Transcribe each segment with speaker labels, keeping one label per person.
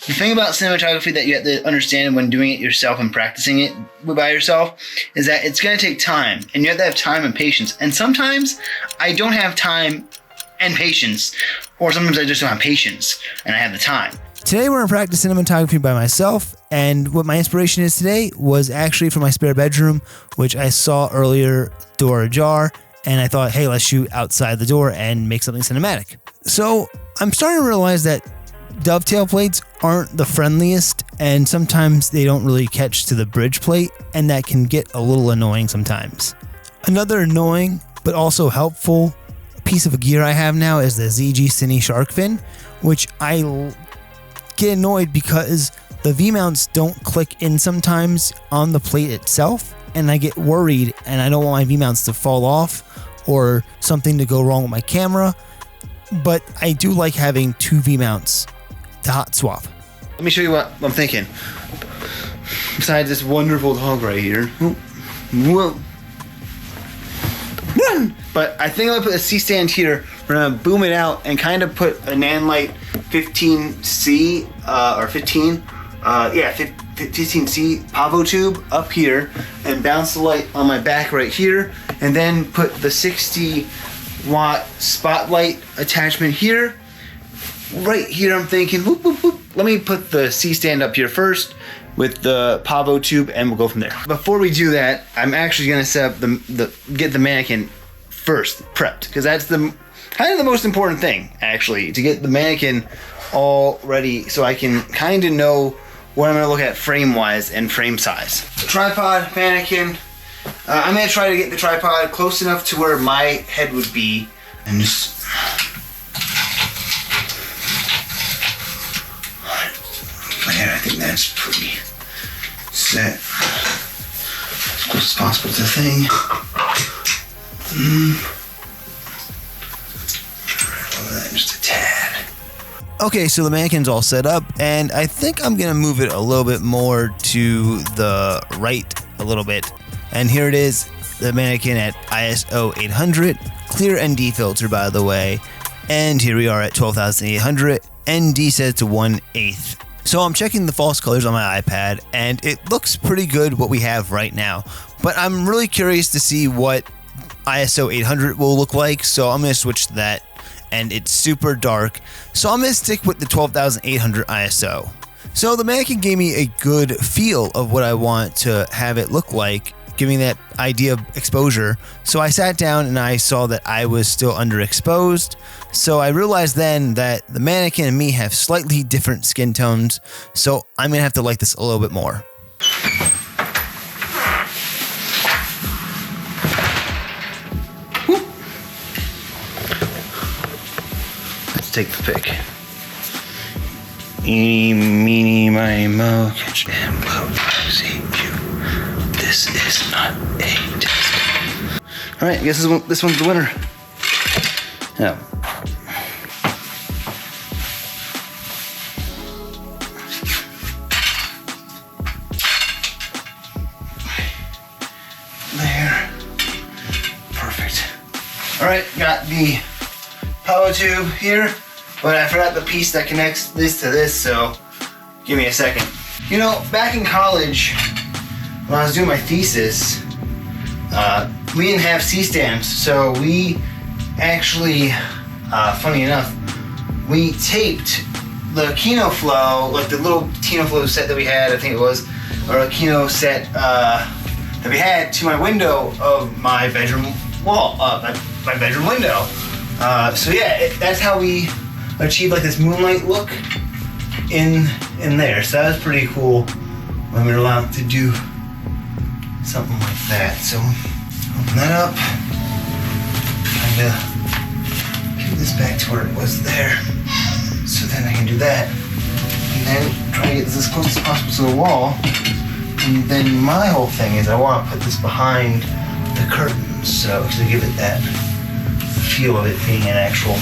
Speaker 1: The thing about cinematography that you have to understand when doing it yourself and practicing it by yourself is that it's going to take time, and you have to have time and patience. And sometimes I don't have time and patience, or sometimes I just don't have patience and I have the time.
Speaker 2: Today we're going to practice cinematography by myself, and what my inspiration is today was actually from my spare bedroom, which I saw earlier, door ajar, and I thought, hey, let's shoot outside the door and make something cinematic. So I'm starting to realize that dovetail plates aren't the friendliest, and sometimes they don't really catch to the bridge plate, and that can get a little annoying sometimes. Another annoying but also helpful piece of gear I have now is the ZG Cine shark fin, which I get annoyed because the V-mounts don't click in sometimes on the plate itself, and I get worried and I don't want my V-mounts to fall off or something to go wrong with my camera. But I do like having two V-mounts to hot swap.
Speaker 1: Let me show you what I'm thinking. Besides this wonderful dog right here. Whoa. Run! But I think I'm gonna put a C-stand here. We're gonna boom it out and kind of put a Nanlite 15C or 15. 15C Pavo tube up here and bounce the light on my back right here, and then put the 60-watt spotlight attachment here. Right here, I'm thinking, whoop, whoop, whoop. Let me put the C-stand up here first with the Pavo tube, and we'll go from there. Before we do that, I'm actually gonna set up get the mannequin first prepped, because that's the kind of the most important thing, actually, to get the mannequin all ready so I can kind of know what I'm gonna look at frame-wise and frame size. Tripod, mannequin. I'm gonna try to get the tripod close enough to where my head would be, and just there. I think that's pretty set as close as possible to the thing. Just a tad.
Speaker 2: Okay, so the mannequin's all set up, and I think I'm gonna move it a little bit more to the right a little bit. And here it is, the mannequin at ISO 800, clear ND filter, by the way. And here we are at 12,800, ND set to 1/8. So I'm checking the false colors on my iPad, and it looks pretty good what we have right now. But I'm really curious to see what ISO 800 will look like, so I'm gonna switch to that. And it's super dark, so I'm gonna stick with the 12,800 ISO. So the mannequin gave me a good feel of what I want to have it look like, giving that idea of exposure. So I sat down and I saw that I was still underexposed. So I realized then that the mannequin and me have slightly different skin tones, so I'm gonna have to like this a little bit more.
Speaker 1: Take the pick. Eeny, meeny, miny, mo, catch and blow. See you. This is not a test. All right, I guess this one's the winner. Yeah. There. Perfect. All right, got the power tube here. But I forgot the piece that connects this to this, so give me a second. You know, back in college, when I was doing my thesis, we didn't have C-stands, so we actually, funny enough, we taped the Kino Flow, like the little Kino Flow set that we had, I think it was, or a Kino set that we had, to my window of my bedroom wall, my bedroom window. So yeah, that's how we achieved like this moonlight look in there. So that was pretty cool when we were allowed to do something like that. So open that up, kind of get this back to where it was there. So then I can do that, and then try to get this as close as possible to the wall. And then my whole thing is I want to put this behind the curtains, so to give it that feel of it being an actual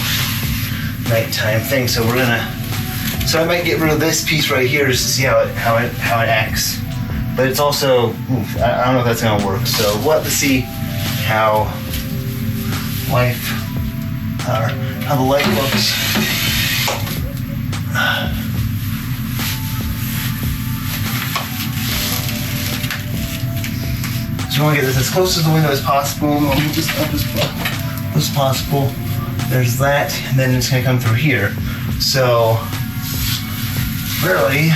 Speaker 1: nighttime thing. So I might get rid of this piece right here just to see how it acts. But it's also, I don't know if that's gonna work. So we'll have to see how the light looks. So we want to get this as close to the window as possible. I'll move this up as close as possible. There's that, and then it's gonna come through here. So really,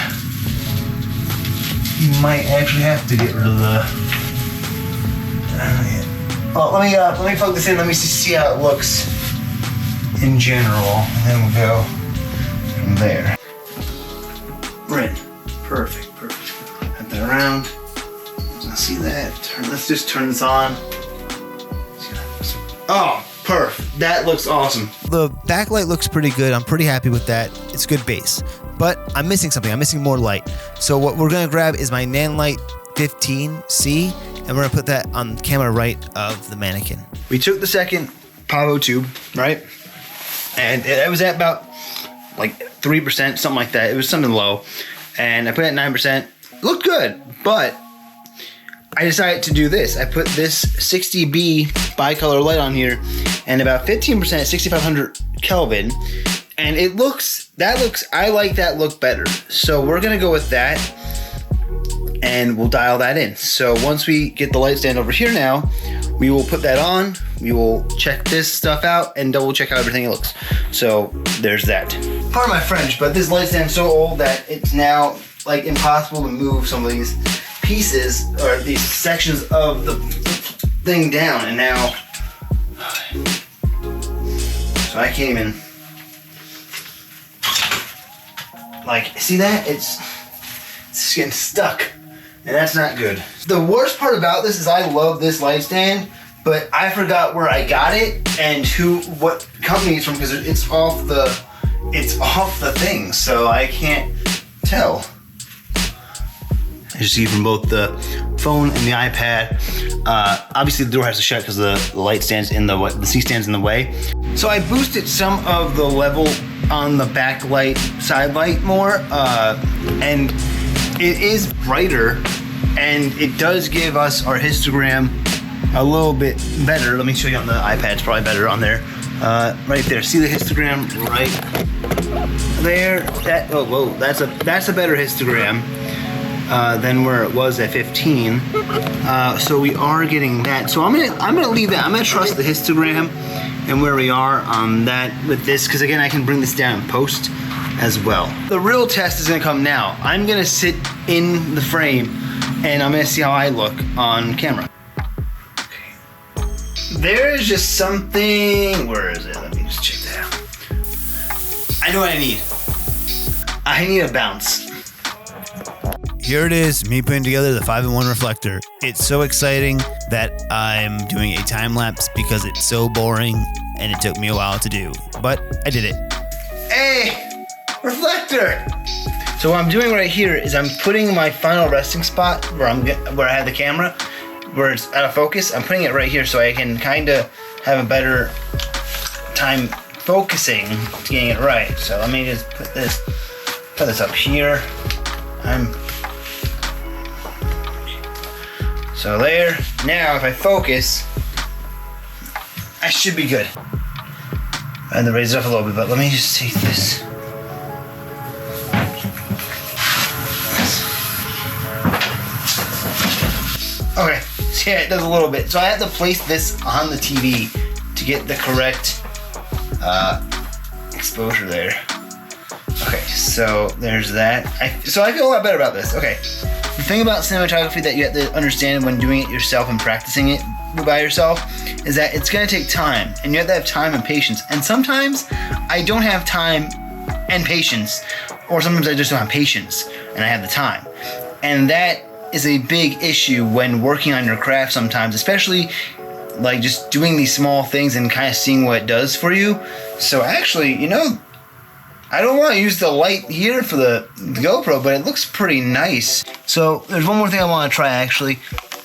Speaker 1: you might actually have to get rid of the. Well, let me plug this in. Let me see how it looks in general, and then we'll go from there. Right, perfect. Wrap that around. See that? Let's just turn this on. Oh, perfect. That looks awesome.
Speaker 2: The backlight looks pretty good. I'm pretty happy with that. It's good base. But I'm missing something. I'm missing more light. So what we're going to grab is my Nanlite 15C, and we're going to put that on the camera right of the mannequin.
Speaker 1: We took the second Pavo tube, right? And it was at about like 3%, something like that. It was something low. And I put it at 9%. It looked good, but I decided to do this. I put this 60B bicolor light on here and about 15% at 6500 Kelvin. And I like that look better. So we're gonna go with that and we'll dial that in. So once we get the light stand over here now, we will put that on, we will check this stuff out and double check how everything looks. So there's that. Pardon my French, but this light stand's so old that it's now like impossible to move some of these pieces or these sections of the thing down, and now so I can't even like see that it's just getting stuck, and that's not good. The worst part about this is I love this light stand, but I forgot where I got it and what company it's from because it's off the thing, so I can't tell. As you see from both the phone and the iPad, obviously the door has to shut because the light stands in the C stands in the way. So I boosted some of the level on the backlight, side light more, and it is brighter, and it does give us our histogram a little bit better. Let me show you on the iPad. It's probably better on there. Right there. See the histogram right there? That's a better histogram than where it was at 15. So we are getting that. So I'm gonna leave that. I'm gonna trust the histogram and where we are on that with this, because again I can bring this down in post as well. The real test is gonna come now. I'm gonna sit in the frame and I'm gonna see how I look on camera. Okay. There is just something. Where is it? Let me just check that out. I know what I need. I need a bounce.
Speaker 2: Here it is, me putting together the 5-in-1 reflector. It's so exciting that I'm doing a time lapse because it's so boring and it took me a while to do, but I did it.
Speaker 1: Hey, reflector! So what I'm doing right here is I'm putting my final resting spot where I have the camera, where it's out of focus. I'm putting it right here so I can kind of have a better time focusing to getting it right. So let me just put this up here. So there. Now if I focus, I should be good. I had to raise it up a little bit, but let me just take this. Okay, so yeah, it does a little bit. So I have to place this on the TV to get the correct exposure there. Okay, so there's that. So I feel a lot better about this. Okay, the thing about cinematography that you have to understand when doing it yourself and practicing it by yourself is that it's gonna take time, and you have to have time and patience. And sometimes I don't have time and patience, or sometimes I just don't have patience and I have the time. And that is a big issue when working on your craft sometimes, especially like just doing these small things and kind of seeing what it does for you. So actually, you know, I don't want to use the light here for the GoPro, but it looks pretty nice. So there's one more thing I want to try actually.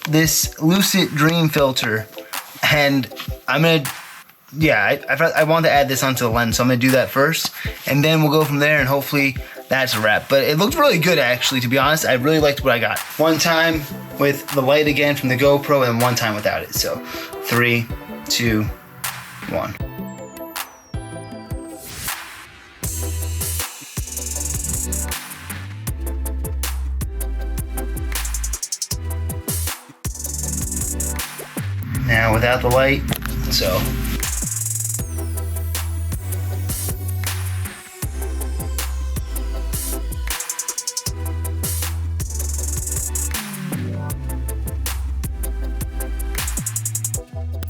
Speaker 1: This Lucid Dream filter. And I'm gonna, I want to add this onto the lens, so I'm gonna do that first. And then we'll go from there and hopefully that's a wrap. But it looked really good actually, to be honest. I really liked what I got. One time with the light again from the GoPro and one time without it. So 3, 2, 1. now without the light. So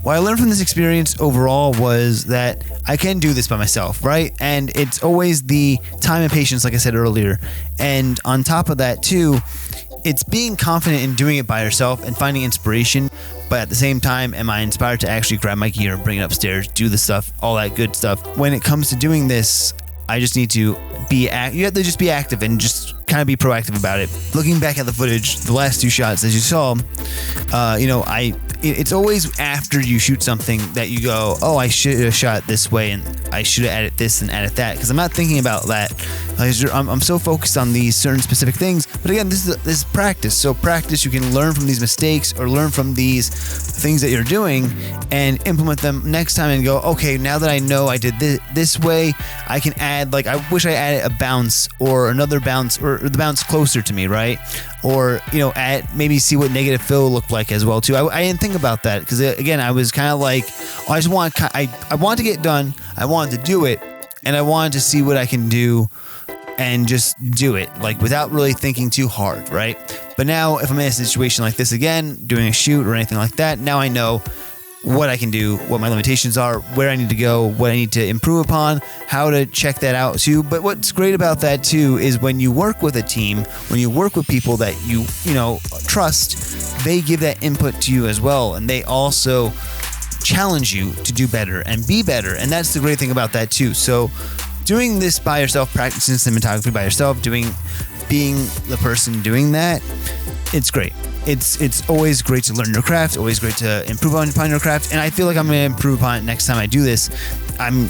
Speaker 2: what I learned from this experience overall was that I can do this by myself, right? And it's always the time and patience, like I said earlier. And on top of that too, it's being confident in doing it by yourself and finding inspiration. But at the same time, am I inspired to actually grab my gear, bring it upstairs, do the stuff, all that good stuff? When it comes to doing this, I just need to you have to just be active and just kind of be proactive about it. Looking back at the footage, the last two shots, as you saw, it's always after you shoot something that you go, oh, I should have shot this way and I should have added this and added that, because I'm not thinking about that. I'm so focused on these certain specific things. But again, this is practice. So practice, you can learn from these mistakes or learn from these things that you're doing and implement them next time and go, okay, now that I know I did this way, I can add, like, I wish I added a bounce or another bounce or the bounce closer to me, right? Or, maybe see what negative fill looked like as well too. I didn't think about that because again, I was kind of like, I want to get done. I wanted to do it, and I wanted to see what I can do and just do it, like, without really thinking too hard, right? But now if I'm in a situation like this again, doing a shoot or anything like that, now I know what I can do, what my limitations are, where I need to go, what I need to improve upon, how to check that out too. But what's great about that too is when you work with a team, when you work with people that you trust, they give that input to you as well, and they also challenge you to do better and be better. And that's the great thing about that too. So doing this by yourself, practicing cinematography by yourself, being the person doing that, it's great. It's always great to learn your craft, always great to improve upon your craft, and I feel like I'm going to improve upon it next time I do this. I'm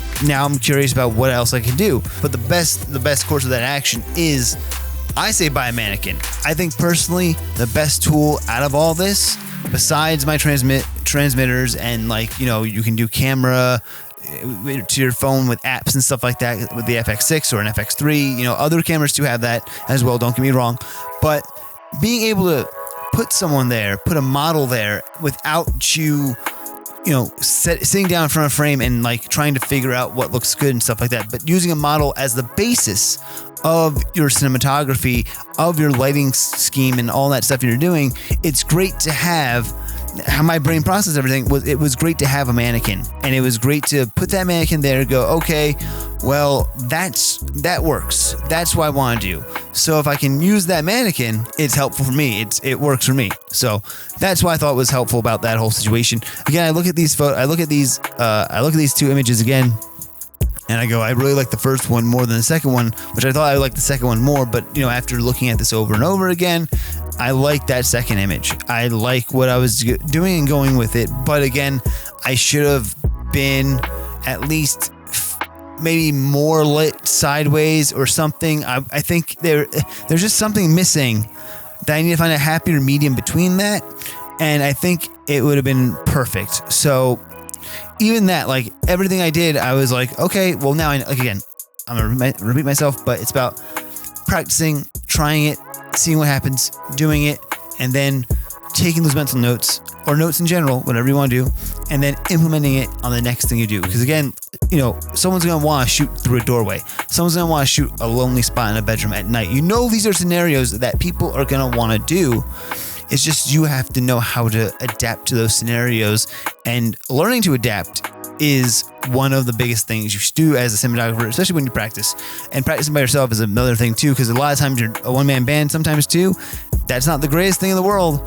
Speaker 2: curious about what else I can do. But the best course of that action is, I say, buy a Mannequin. I think personally the best tool out of all this, besides my transmitters and you can do camera to your phone with apps and stuff like that with the FX6 or an FX3, other cameras do have that as well, don't get me wrong, but being able to put someone there, put a model there without you, sitting down in front of a frame and trying to figure out what looks good and stuff like that, but using a model as the basis of your cinematography, of your lighting scheme and all that stuff you're doing. It's great to have how my brain processed everything. It was great to have a Mannequin, and it was great to put that Mannequin there and go, okay, well, that works. That's what I want to do. So if I can use that Mannequin, it's helpful for me. It works for me. So that's what I thought was helpful about that whole situation. Again, I look at these two images again, and I go, I really like the first one more than the second one, which I thought I liked the second one more. But after looking at this over and over again, I like that second image. I like what I was doing and going with it. But again, I should have been at least maybe more lit sideways or something. I think there's just something missing that I need to find a happier medium between that. And I think it would have been perfect. So even that, everything I did, I was like, okay, well now again, I'm going to repeat myself, but it's about practicing, trying it, seeing what happens, doing it, and then taking those mental notes or notes in general, whatever you want to do, and then implementing it on the next thing you do. Because again, someone's going to want to shoot through a doorway. Someone's going to want to shoot a lonely spot in a bedroom at night. These are scenarios that people are going to want to do. It's just you have to know how to adapt to those scenarios, and learning to adapt is one of the biggest things you should do as a cinematographer, especially when you practice. And practicing by yourself is another thing too, because a lot of times you're a one-man band sometimes too. That's not the greatest thing in the world,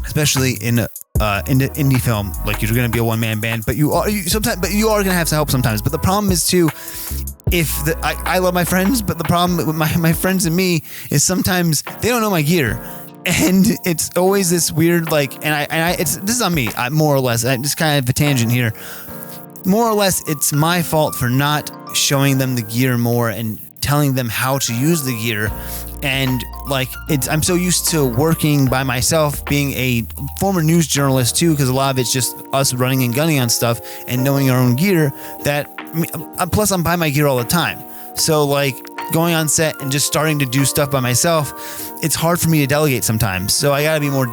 Speaker 2: especially in indie film. You're going to be a one-man band, but you are going to have to help sometimes. But the problem is too, I love my friends, but the problem with my friends and me is sometimes they don't know my gear. And it's always this weird, this is on me, more or less. Just kind of a tangent here. More or less, it's my fault for not showing them the gear more and telling them how to use the gear. And I'm so used to working by myself, being a former news journalist too, because a lot of it's just us running and gunning on stuff and knowing our own gear. Plus I'm by my gear all the time. So going on set and just starting to do stuff by myself, it's hard for me to delegate sometimes. So I gotta be more.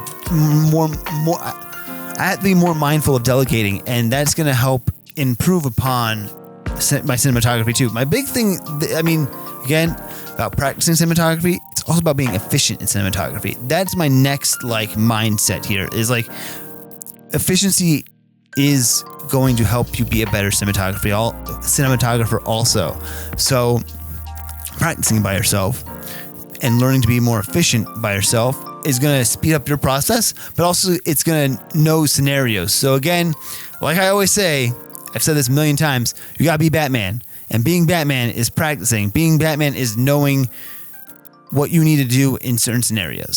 Speaker 2: I have to be more mindful of delegating, and that's going to help improve upon my cinematography too. My big thing, I mean, again, about practicing cinematography, it's also about being efficient in cinematography. That's my next like mindset here, is like efficiency is going to help you be a better cinematographer also. So practicing by yourself and learning to be more efficient by yourself is going to speed up your process, but also it's going to know scenarios. So again, like I always say, I've said this a million times, you got to be Batman. And being Batman is practicing. Being Batman is knowing what you need to do in certain scenarios.